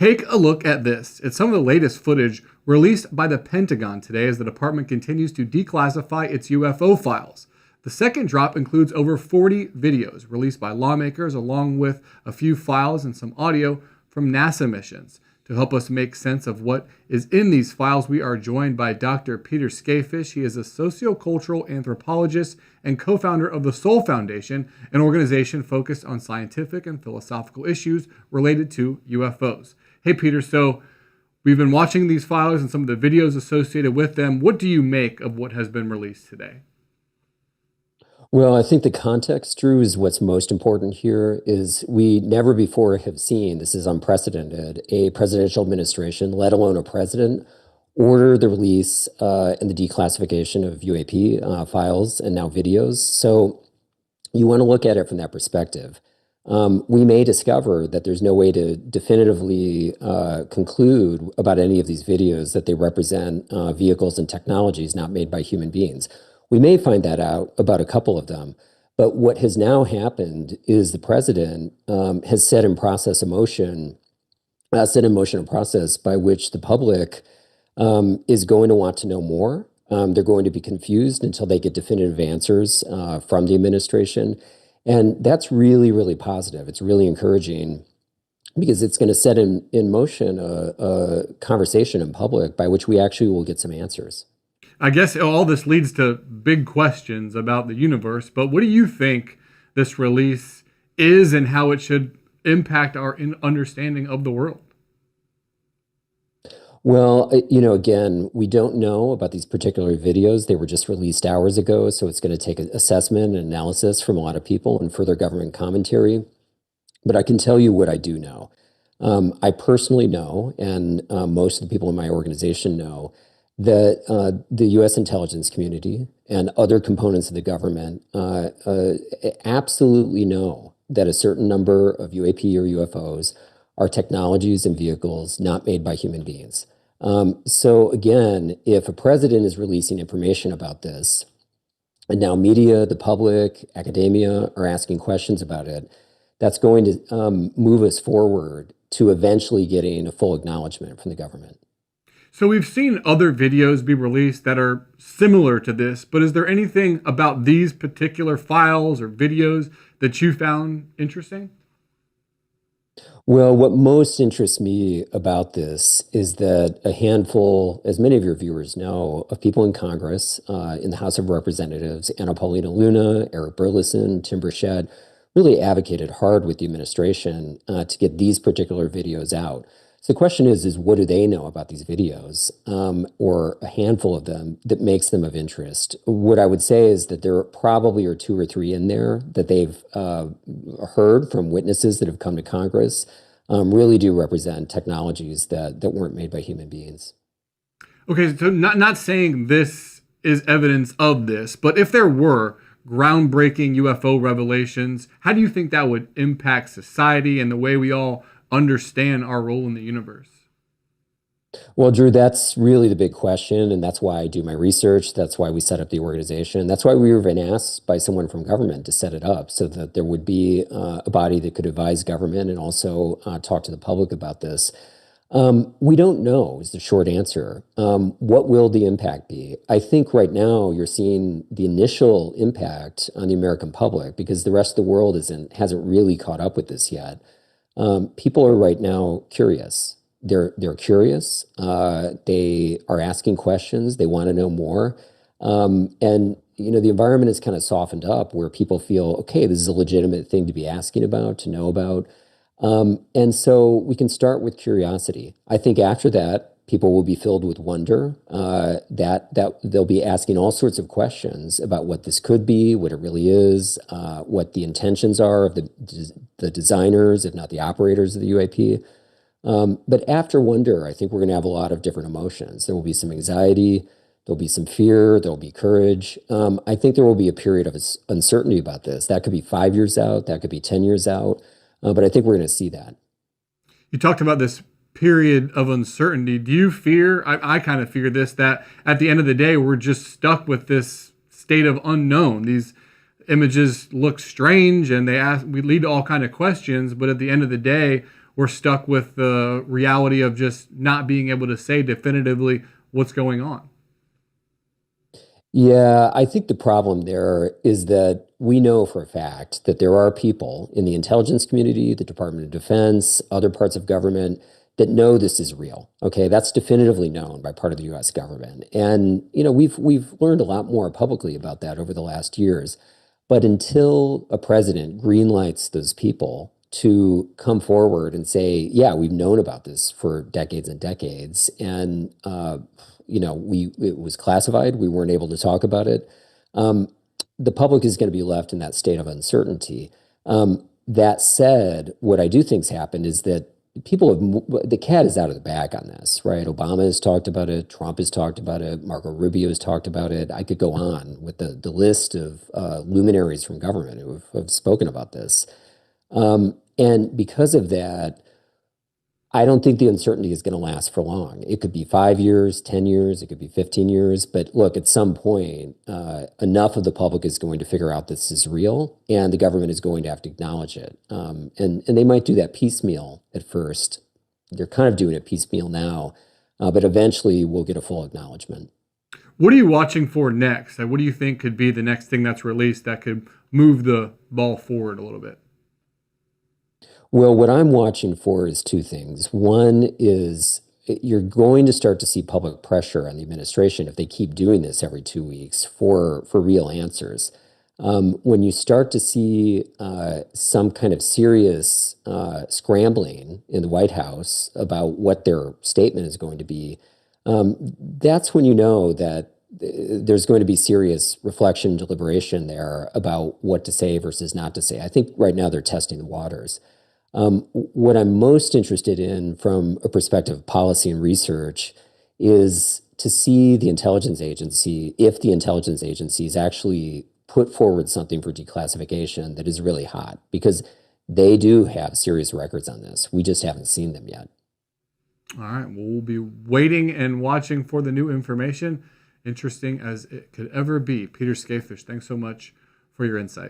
Take a look at this. It's some of the latest footage released by the Pentagon today as the department continues to declassify its UFO files. The second drop includes over 40 videos released by lawmakers, along with a few files and some audio from NASA missions. To help us make sense of what is in these files, we are joined by Dr. Peter Skafish. He is a sociocultural anthropologist and co-founder of the Soul Foundation, an organization focused on scientific and philosophical issues related to UFOs. Hey, Peter, so we've been watching these files and some of the videos associated with them. What do you make of what has been released today? Well, I think the context, Drew, is what's most important here. Is we never before have seen, this is unprecedented, a presidential administration, let alone a president, order the release and the declassification of UAP files and now videos. So you want to look at it from that perspective. We may discover that there's no way to definitively conclude about any of these videos that they represent vehicles and technologies not made by human beings. We may find that out about a couple of them, but what has now happened is the president has set in motion a process by which the public is going to want to know more. They're going to be confused until they get definitive answers from the administration. And that's really, really positive. It's really encouraging because it's going to set in motion a conversation in public by which we actually will get some answers. I guess all this leads to big questions about the universe, but what do you think this release is and how it should impact our understanding of the world? Well, again, we don't know about these particular videos. They were just released hours ago, so it's going to take an assessment and analysis from a lot of people and further government commentary. But I can tell you what I do know. I personally know, and most of the people in my organization know, that the U.S. intelligence community and other components of the government absolutely know that a certain number of UAP or UFOs are technologies and vehicles not made by human beings. So again, if a president is releasing information about this, and now media, the public, academia are asking questions about it, that's going to move us forward to eventually getting a full acknowledgement from the government. So we've seen other videos be released that are similar to this, but is there anything about these particular files or videos that you found interesting? Well, what most interests me about this is that a handful, as many of your viewers know, of people in Congress, in the House of Representatives, Anna Paulina Luna, Eric Burleson, Tim Burchett, really advocated hard with the administration to get these particular videos out. So the question is what do they know about these videos, or a handful of them, that makes them of interest? What I would say is that there probably are 2 or 3 in there that they've heard from witnesses that have come to Congress, really do represent technologies that weren't made by human beings. Okay, so not saying this is evidence of this, but if there were groundbreaking UFO revelations, how do you think that would impact society and the way we all understand our role in the universe? Well, Drew, that's really the big question, and that's why I do my research. That's why we set up the organization. That's why we were even asked by someone from government to set it up, so that there would be a body that could advise government and also talk to the public about this. We don't know is the short answer. What will the impact be? I think right now you're seeing the initial impact on the American public because the rest of the world hasn't really caught up with this yet. People are right now curious. They're curious. They are asking questions. They want to know more. And the environment has kind of softened up where people feel, okay, this is a legitimate thing to be asking about, to know about. And so we can start with curiosity. I think after that, people will be filled with wonder, that they'll be asking all sorts of questions about what this could be, what it really is, what the intentions are of the designers, if not the operators of the UAP. But after wonder, I think we're going to have a lot of different emotions. There will be some anxiety, there'll be some fear, there'll be courage. I think there will be a period of uncertainty about this. That could be 5 years out, that could be 10 years out, but I think we're going to see that. You talked about this period of uncertainty. Do you fear, I kind of fear this, that at the end of the day, we're just stuck with this state of unknown. These images look strange and we lead to all kind of questions, but at the end of the day, we're stuck with the reality of just not being able to say definitively what's going on. Yeah, I think the problem there is that we know for a fact that there are people in the intelligence community, the Department of Defense, other parts of government that know this is real. Okay, that's definitively known by part of the U.S. government, and we've learned a lot more publicly about that over the last years. But until a president greenlights those people to come forward and say, "Yeah, we've known about this for decades and decades," and it was classified. We weren't able to talk about it. The public is going to be left in that state of uncertainty. That said, what I do think's happened is that the cat is out of the bag on this, right? Obama has talked about it. Trump has talked about it. Marco Rubio has talked about it. I could go on with the list of luminaries from government who have spoken about this. And because of that, I don't think the uncertainty is going to last for long. It could be 5 years, 10 years, it could be 15 years. But look, at some point, enough of the public is going to figure out this is real, and the government is going to have to acknowledge it. And they might do that piecemeal at first. They're kind of doing it piecemeal now, but eventually we'll get a full acknowledgement. What are you watching for next? What do you think could be the next thing that's released that could move the ball forward a little bit? Well, what I'm watching for is two things. One is you're going to start to see public pressure on the administration if they keep doing this every 2 weeks for real answers. When you start to see some kind of serious scrambling in the White House about what their statement is going to be, that's when you know that there's going to be serious reflection, deliberation there about what to say versus not to say. I think right now they're testing the waters. What I'm most interested in from a perspective of policy and research is to see the intelligence agency, if the intelligence agencies actually put forward something for declassification that is really hot, because they do have serious records on this. We just haven't seen them yet. All right. Well, we'll be waiting and watching for the new information. Interesting as it could ever be. Peter Scafish, thanks so much for your insight.